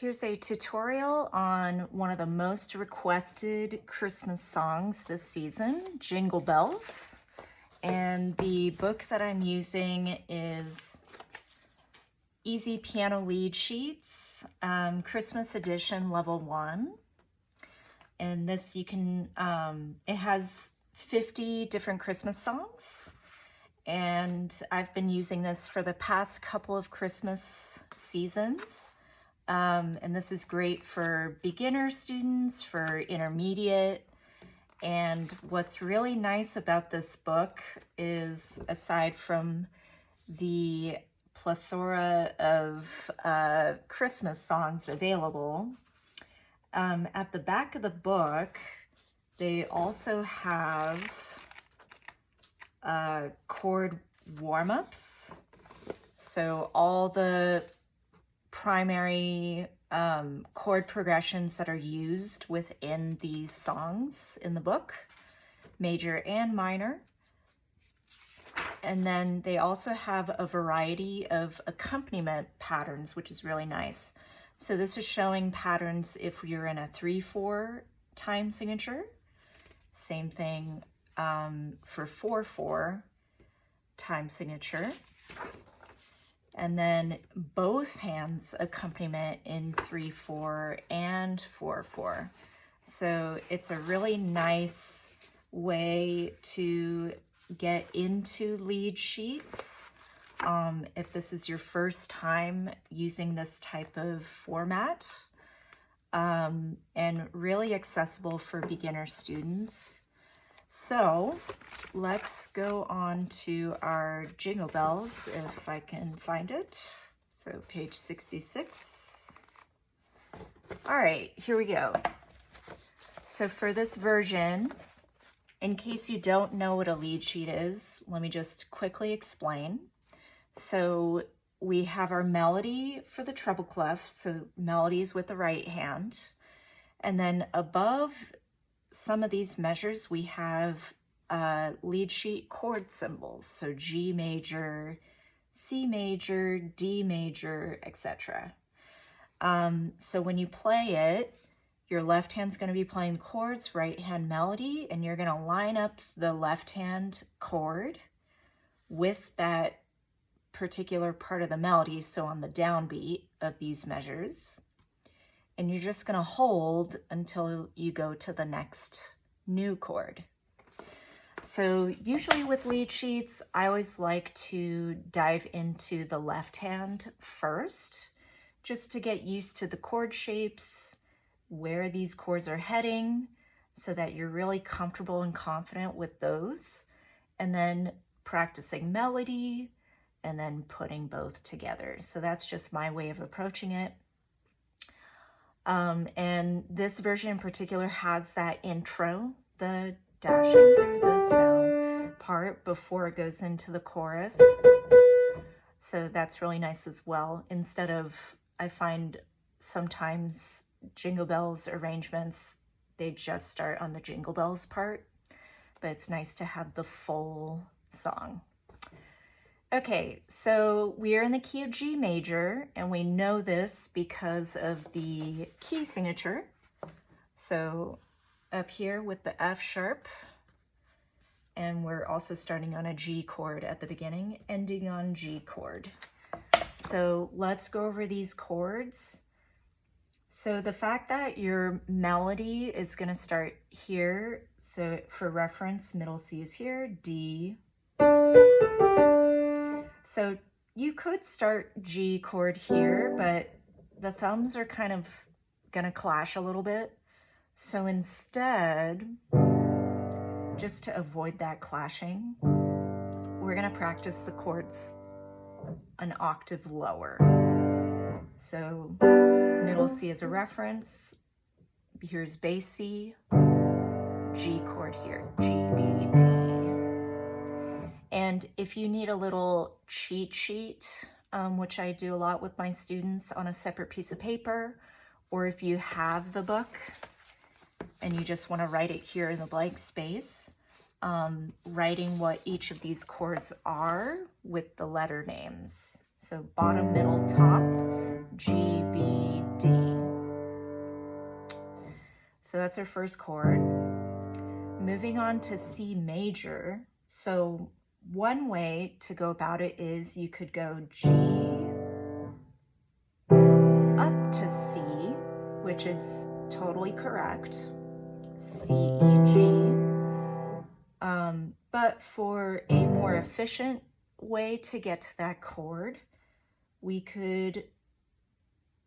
Here's a tutorial on one of the most requested Christmas songs this season, Jingle Bells. And the book that I'm using is Easy Piano Lead Sheets, Christmas Edition Level 1. And this you can, it has 50 different Christmas songs. And I've been using this for the past couple of Christmas seasons. And this is great for beginner students, for intermediate. And what's really nice about this book is, aside from the plethora of Christmas songs available, at the back of the book, they also have chord warm-ups. So all the primary chord progressions that are used within these songs in the book, major and minor. And then they also have a variety of accompaniment patterns, which is really nice. So this is showing patterns if you're in a 3/4 time signature. Same thing for 4/4 time signature. And then both hands accompaniment in 3/4 and 4/4. So it's a really nice way to get into lead sheets. If this is your first time using this type of format, and really accessible for beginner students. So let's go on to our Jingle Bells, if I can find it. So page 66. All right, here we go. So for this version, in case you don't know what a lead sheet is, let me just quickly explain. So we have our melody for the treble clef, so melodies with the right hand. And then above some of these measures, we have lead sheet chord symbols. So G major, C major, D major, etc. So when you play it, your left hand's going to be playing chords, right hand melody, and you're going to line up the left hand chord with that particular part of the melody, so on the downbeat of these measures. And you're just going to hold until you go to the next new chord. So usually with lead sheets, I always like to dive into the left hand first, just to get used to the chord shapes, where these chords are heading, so that you're really comfortable and confident with those, and then practicing melody, and then putting both together. So that's just my way of approaching it. And this version in particular has that intro, the dashing through the snow part before it goes into the chorus. So that's really nice as well. Instead of, I find sometimes Jingle Bells arrangements, they just start on the Jingle Bells part, but it's nice to have the full song. Okay, so we are in the key of G major, and we know this because of the key signature. So up here with the F sharp, and we're also starting on a G chord at the beginning, ending on G chord. So let's go over these chords. So the fact that your melody is going to start here, so for reference, middle C is here, D. So you could start G chord here, but the thumbs are kind of going to clash a little bit. So instead, just to avoid that clashing, we're going to practice the chords an octave lower. So middle C as a reference, here's bass C, G chord here, G, B, D. And if you need a little cheat sheet, which I do a lot with my students on a separate piece of paper, or if you have the book and you just want to write it here in the blank space, writing what each of these chords are with the letter names. So bottom, middle, top, G, B, D. So that's our first chord. Moving on to C major. So one way to go about it is you could go G up to C, which is totally correct. C, E, G. But for a more efficient way to get to that chord, we could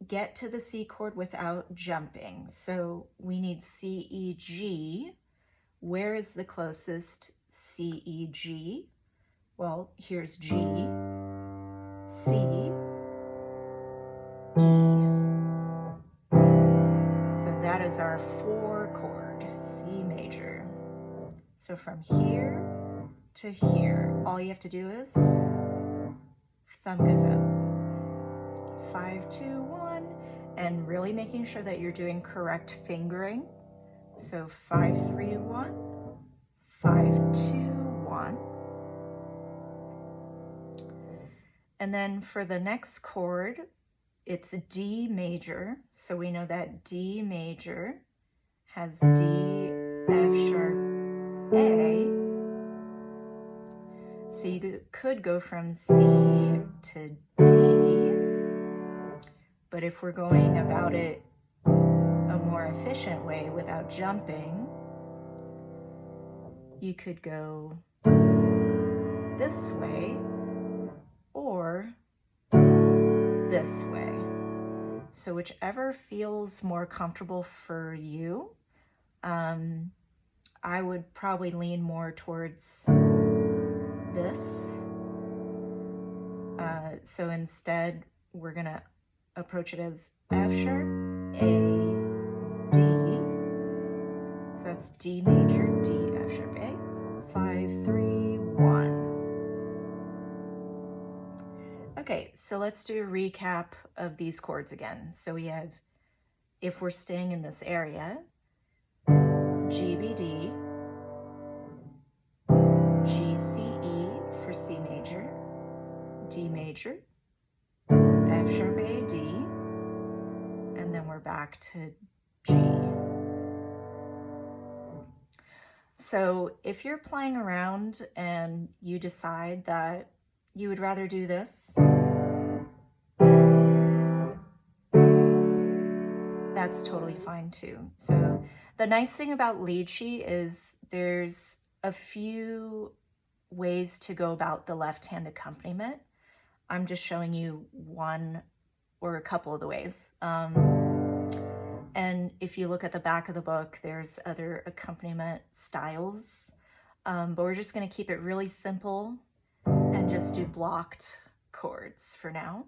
get to the C chord without jumping. So we need C, E, G. Where is the closest C, E, G? Well, here's G, C, E. So that is our 4 chord, C major. So from here to here, all you have to do is thumb goes up. 5, 2, 1, and really making sure that you're doing correct fingering. So 5, 3, 1, 5, 2, 1. And then for the next chord, it's D major. So we know that D major has D, F sharp, A. So you could go from C to D, but if we're going about it a more efficient way without jumping, you could go this way or this way. So whichever feels more comfortable for you. I would probably lean more towards this. So instead, we're gonna approach it as F sharp, A, D. So that's D major, D, F sharp, A. 5, 3, 1. Okay, so let's do a recap of these chords again. So we have, if we're staying in this area, G, B, D, G, C, E for C major, D major, F sharp, A, D, and then we're back to G. So if you're playing around and you decide that you would rather do this, that's totally fine too. So the nice thing about lead sheet is there's a few ways to go about the left-hand accompaniment. I'm just showing you one or a couple of the ways. And if you look at the back of the book, there's other accompaniment styles. But we're just going to keep it really simple and just do blocked chords for now.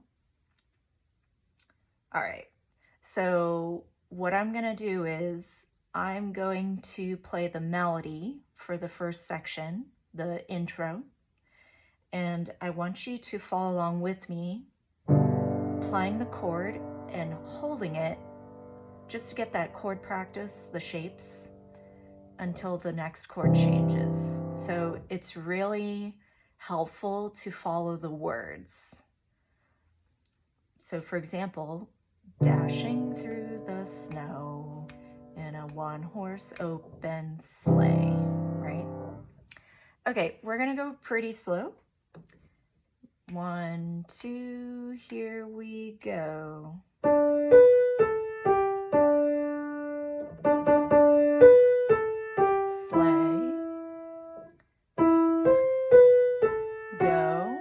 All right. So what I'm going to do is I'm going to play the melody for the first section, the intro. And I want you to follow along with me, playing the chord and holding it just to get that chord practice, the shapes, until the next chord changes. So it's really helpful to follow the words. So for example, dashing through the snow in a one-horse open sleigh, right? Okay, we're gonna go pretty slow. 1, 2, here we go. Sleigh, go,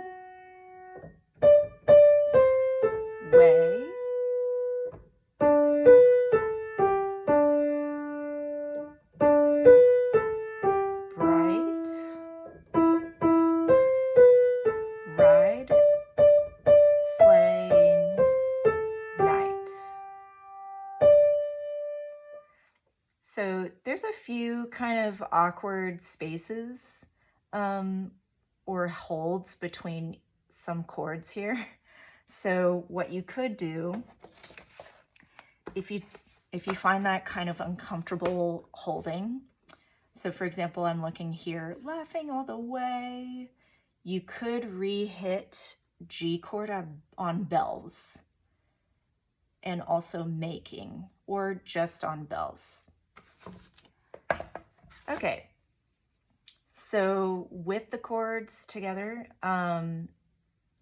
way, bright, ride, sleighing, night. So there's a few kind of awkward spaces or holds between some chords here. So what you could do, if you find that kind of uncomfortable holding, so for example, I'm looking here, laughing all the way, you could re-hit G chord on bells and also making, or just on bells. Okay, so with the chords together and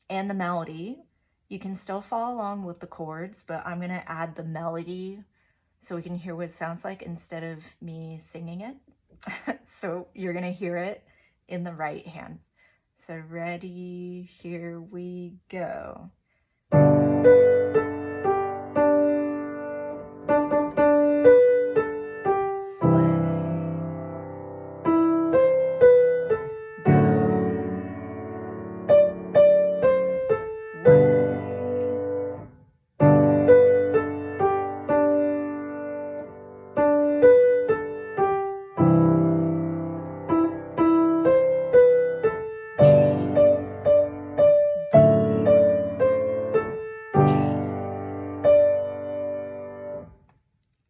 the melody, you can still follow along with the chords, but I'm gonna add the melody so we can hear what it sounds like instead of me singing it. So you're gonna hear it in the right hand. So ready, here we go.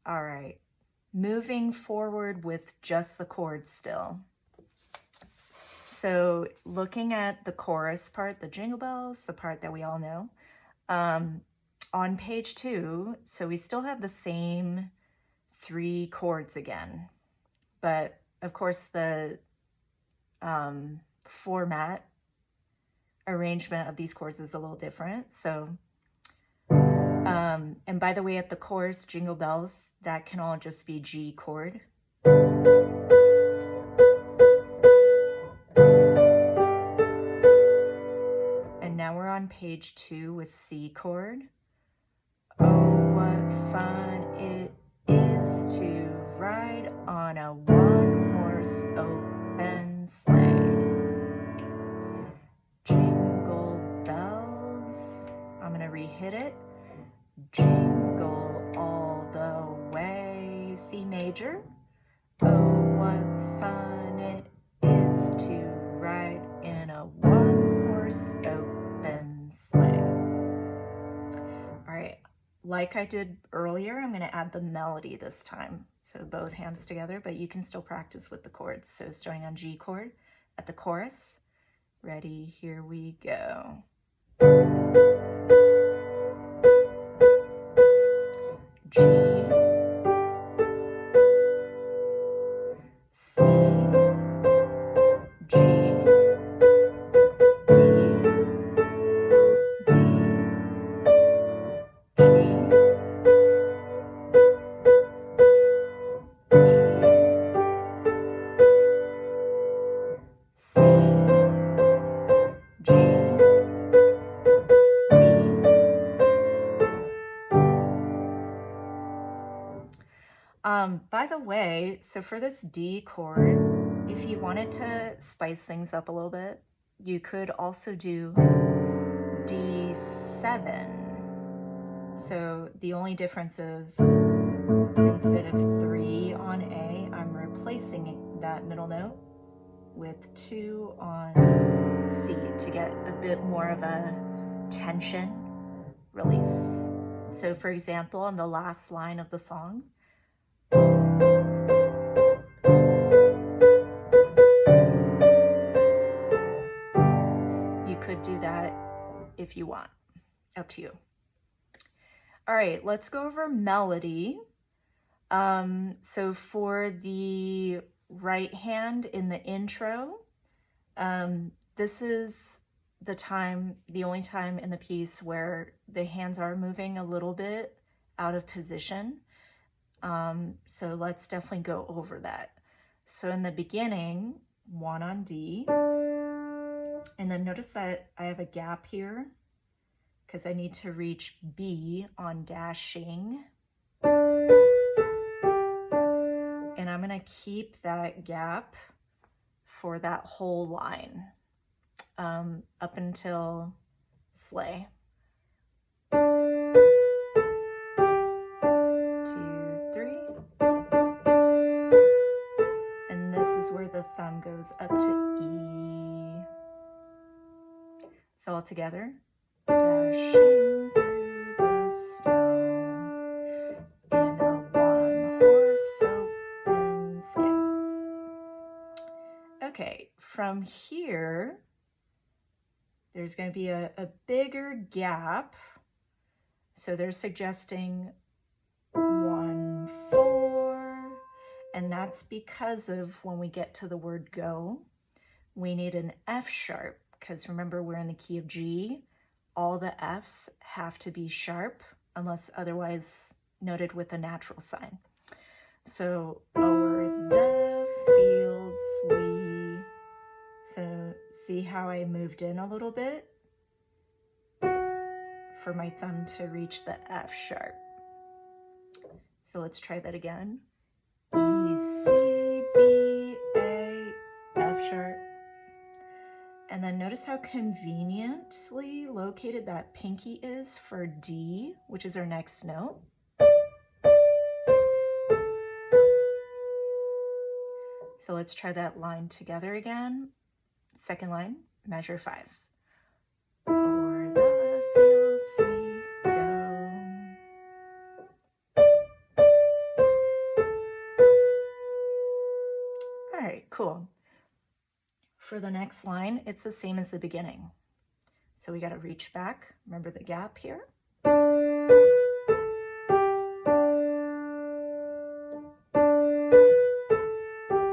All right, moving forward with just the chords still. So looking at the chorus part, the Jingle Bells, the part that we all know, on page 2, so we still have the same 3 chords again, but of course the format arrangement of these chords is a little different. So and by the way, at the chorus, Jingle Bells, that can all just be G chord. And now we're on page 2 with C chord. Oh, what fun it is to ride on a one-horse open sleigh. Jingle bells. I'm gonna re-hit it. Jingle all the way. C major. Oh, what fun it is to ride in a one-horse open sleigh. All right, like I did earlier, I'm gonna add the melody this time. So both hands together, but you can still practice with the chords. So starting on G chord at the chorus. Ready, here we go. G, C, G, D, D, G, C, G, D. By the way, so for this D chord, if you wanted to spice things up a little bit, you could also do D7. So the only difference is instead of 3 on A, I'm replacing that middle note with 2 on C to get a bit more of a tension release. So for example, on the last line of the song, you could do that if you want, up to you. All right, let's go over melody. So for the right hand in the intro, this is the only time in the piece where the hands are moving a little bit out of position. So let's definitely go over that. So in the beginning, 1 on D, and then notice that I have a gap here because I need to reach B on dashing. And I'm gonna keep that gap for that whole line up until sleigh. 2, 3. And this is where the thumb goes up to E. So all together. Dashing through the snow in a one-horse open skip. Okay, from here, there's going to be a bigger gap. So they're suggesting 1, 4, And that's because of when we get to the word go, we need an F sharp, because remember we're in the key of G. All the Fs have to be sharp unless otherwise noted with a natural sign. So over the fields we, so see how I moved in a little bit for my thumb to reach the F sharp. So let's try that again. E, C, B, A, F sharp. And then notice how conveniently located that pinky is for D, which is our next note. So let's try that line together again. Second line, measure 5. O'er the fields we go. All right, cool. For the next line, it's the same as the beginning. So we got to reach back. Remember the gap here?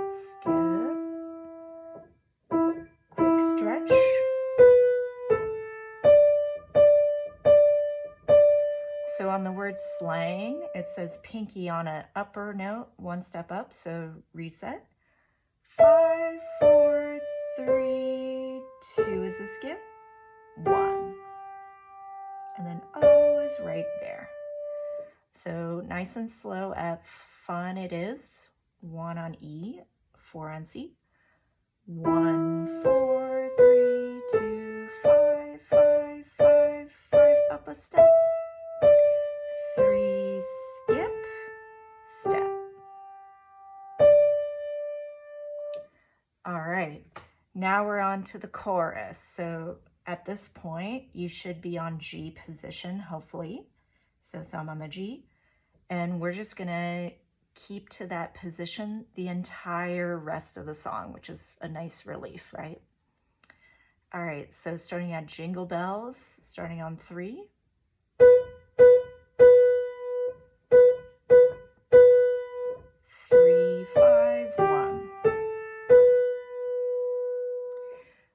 Skip. Quick stretch. So on the word slang, it says pinky on an upper note, one step up, so reset. 5, 4, 3, 2 is a skip, 1. And then O is right there. So nice and slow at fun it is. 1 on E, 4 on C. 1, 4, 3, 2, 5, 5, 5, 5, up a step. 3, skip, step. All right, now we're on to the chorus. So at this point, you should be on G position, hopefully. So thumb on the G. And we're just gonna keep to that position the entire rest of the song, which is a nice relief, right? All right, so starting at Jingle Bells, starting on 3. 3, 5, 1.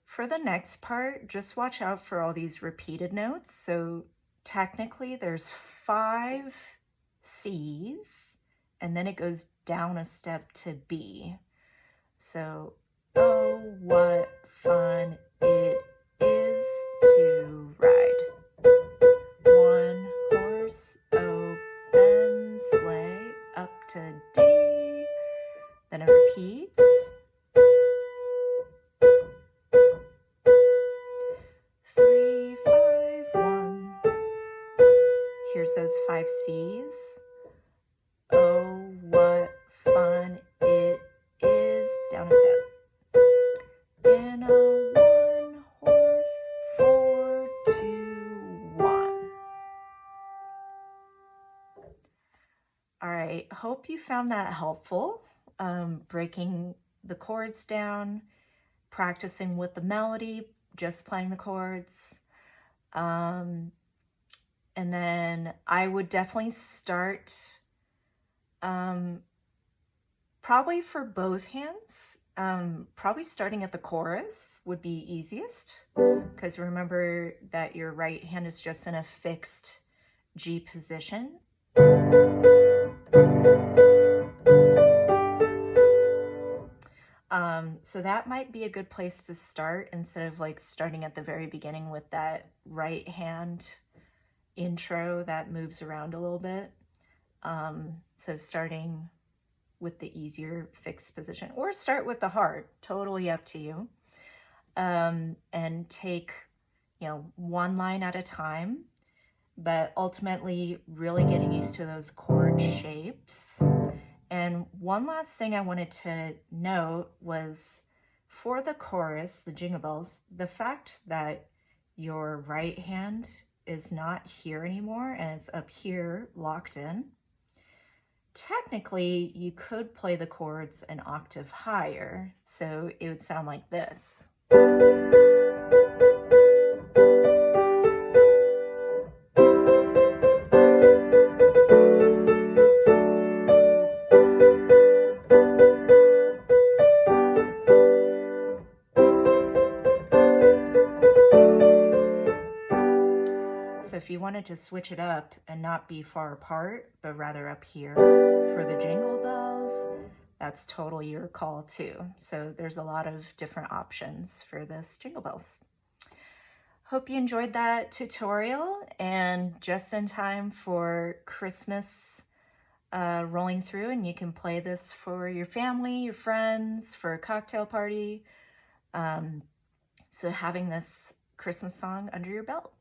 For the next part, just watch out for all these repeated notes. So technically there's 5 C's, and then it goes down a step to B. So, oh, what fun it is to ride. 1 horse open sleigh up to D. Then it repeats. 3, 5, 1. Here's those 5 C's. Oh, what fun it is, down a step. In a 1 horse, 4, 2, 1. All right, hope you found that helpful. Breaking the chords down, practicing with the melody, just playing the chords. And then I would definitely start, probably for both hands, probably starting at the chorus would be easiest, because remember that your right hand is just in a fixed G position. So that might be a good place to start instead of like starting at the very beginning with that right hand intro that moves around a little bit. So starting with the easier fixed position, or start with the hard, totally up to you. And take, one line at a time, but ultimately really getting used to those chord shapes. And one last thing I wanted to note was for the chorus, the Jingle Bells, the fact that your right hand is not here anymore and it's up here locked in. Technically, you could play the chords an octave higher, so it would sound like this. So if you wanted to switch it up and not be far apart, but rather up here for the jingle bells, that's totally your call too. So there's a lot of different options for this jingle bells. Hope you enjoyed that tutorial, and just in time for Christmas rolling through, and you can play this for your family, your friends, for a cocktail party. So having this Christmas song under your belt.